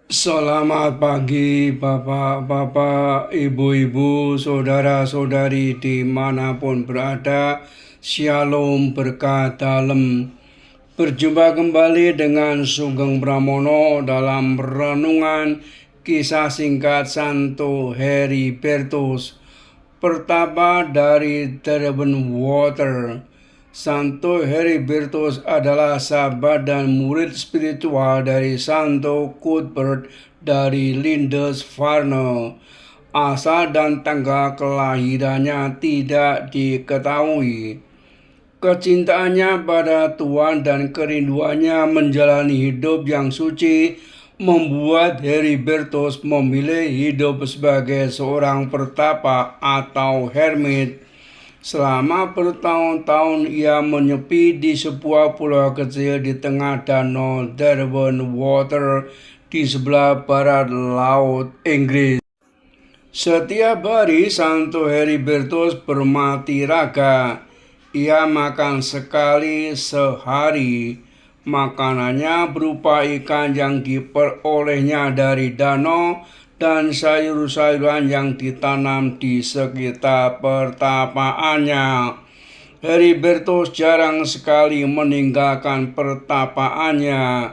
Selamat pagi Bapak-Bapak, Ibu-Ibu, Saudara-saudari dimanapun berada. Shalom berkat dalam. Berjumpa kembali dengan Sugeng Pramono dalam renungan kisah singkat Santo Heribertus, pertapa dari Water. Santo Heribertus adalah sahabat dan murid spiritual dari Santo Cuthbert dari Lindisfarne. Asal dan tanggal kelahirannya tidak diketahui. Kecintaannya pada Tuhan dan kerinduannya menjalani hidup yang suci membuat Heribertus memilih hidup sebagai seorang pertapa atau hermit. Selama bertahun-tahun ia menyepi di sebuah pulau kecil di tengah danau Water di sebelah barat laut Inggris. Setiap hari Santo Heribertus bermati raga. Ia makan sekali sehari. Makanannya berupa ikan yang diperolehnya dari danau dan sayur-sayuran yang ditanam di sekitar pertapaannya. Heribertus jarang sekali meninggalkan pertapaannya.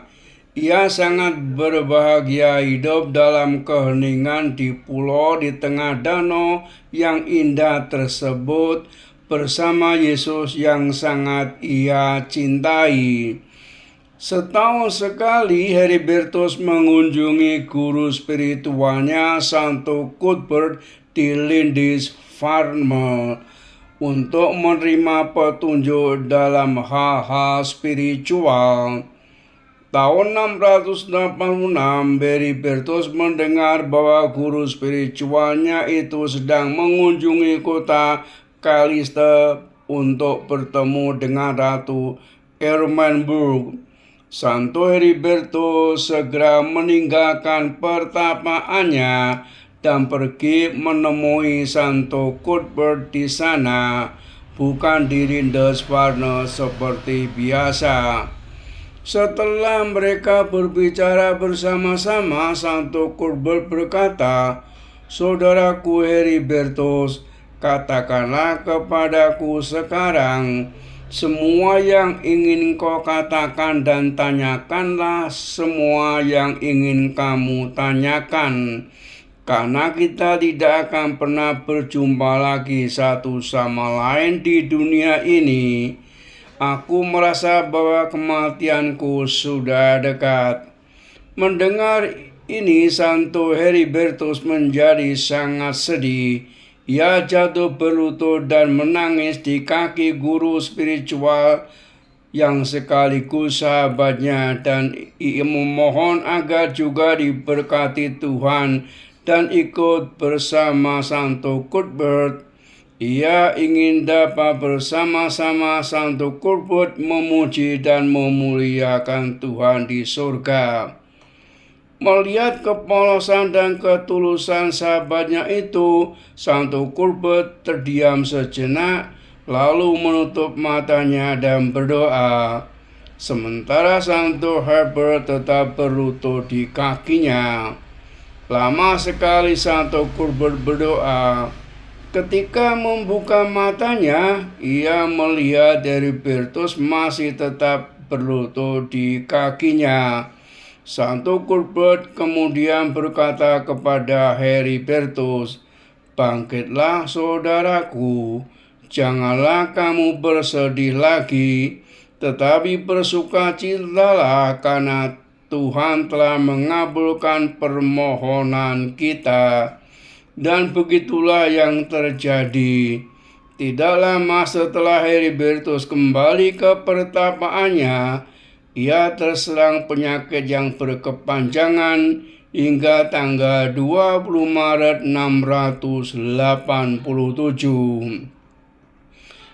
Ia sangat berbahagia hidup dalam keheningan di pulau di tengah danau yang indah tersebut bersama Yesus yang sangat ia cintai. Setahun sekali Heribertus mengunjungi guru spiritualnya Santo Cuthbert di Lindisfarne untuk menerima petunjuk dalam hal-hal spiritual. Tahun 686, Heribertus mendengar bahwa guru spiritualnya itu sedang mengunjungi kota Callista untuk bertemu dengan Ratu Ermenburg. Santo Heribertus segera meninggalkan pertapaannya dan pergi menemui Santo Cuthbert di sana, bukan di Lindisfarne seperti biasa. Setelah mereka berbicara bersama-sama, Santo Cuthbert berkata, "Saudaraku Heribertus, katakanlah kepadaku sekarang semua yang ingin kau katakan dan tanyakanlah semua yang ingin kamu tanyakan. Karena kita tidak akan pernah berjumpa lagi satu sama lain di dunia ini. Aku merasa bahwa kematianku sudah dekat." Mendengar ini, Santo Heribertus menjadi sangat sedih. Ia jatuh berlutut dan menangis di kaki guru spiritual yang sekaligus sahabatnya, dan ia memohon agar juga diberkati Tuhan dan ikut bersama Santo Cuthbert. Ia ingin dapat bersama-sama Santo Cuthbert memuji dan memuliakan Tuhan di surga. Melihat kepolosan dan ketulusan sahabatnya itu, Santo Cuthbert terdiam sejenak, lalu menutup matanya dan berdoa. Sementara Santo Herbert tetap berlutut di kakinya. Lama sekali Santo Cuthbert berdoa. Ketika membuka matanya, ia melihat Heribertus masih tetap berlutut di kakinya. Santo Cuthbert kemudian berkata kepada Heribertus, "Bangkitlah saudaraku, janganlah kamu bersedih lagi, tetapi bersukacitalah karena Tuhan telah mengabulkan permohonan kita." Dan begitulah yang terjadi. Tidak lama setelah Heribertus kembali ke pertapaannya, ia terserang penyakit yang berkepanjangan hingga tanggal 20 Maret 687.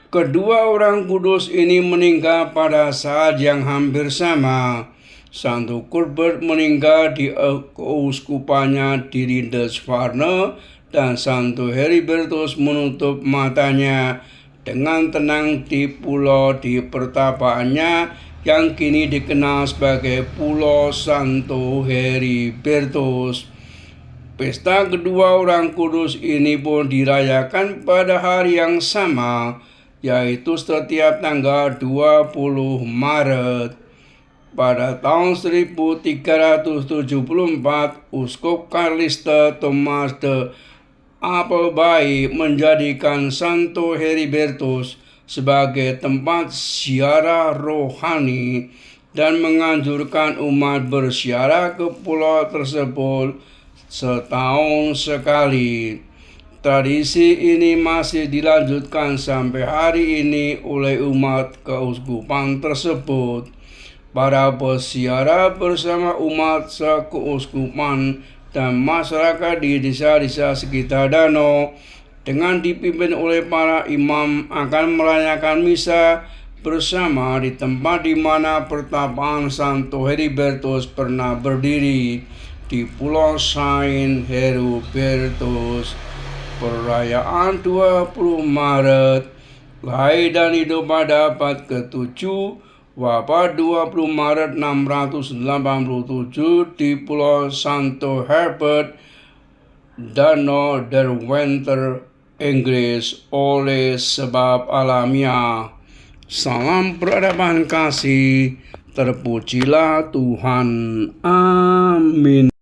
Kedua orang kudus ini meninggal pada saat yang hampir sama. Santo Cuthbert meninggal di keuskupannya di Lindisfarne, dan Santo Heribertus menutup matanya dengan tenang di pulau di pertapaannya yang kini dikenal sebagai Pulau Santo Heribertos. Pesta kedua orang kudus ini pun dirayakan pada hari yang sama, yaitu setiap tanggal 20 Maret. Pada tahun 1374, Uskup Carlista Thomas de Appleby menjadikan Santo Heribertos sebagai tempat ziarah rohani dan menganjurkan umat berziarah ke pulau tersebut setahun sekali. Tradisi ini masih dilanjutkan sampai hari ini oleh umat keuskupan tersebut. Para peziarah bersama umat sekeuskupan dan masyarakat di desa-desa sekitar danau dengan dipimpin oleh para imam akan merayakan misa bersama di tempat di mana pertapaan Santo Heribertos pernah berdiri, di Pulau Saint Heribertos. Perayaan 20 Maret, lahir dan hidup pada abad ke-7, wafat 20 Maret 687 di Pulau Santo Herbert, Danau Derwenter, Inggris oleh sebab alamiah. Salam peradaban kasih, terpujilah Tuhan. Amin.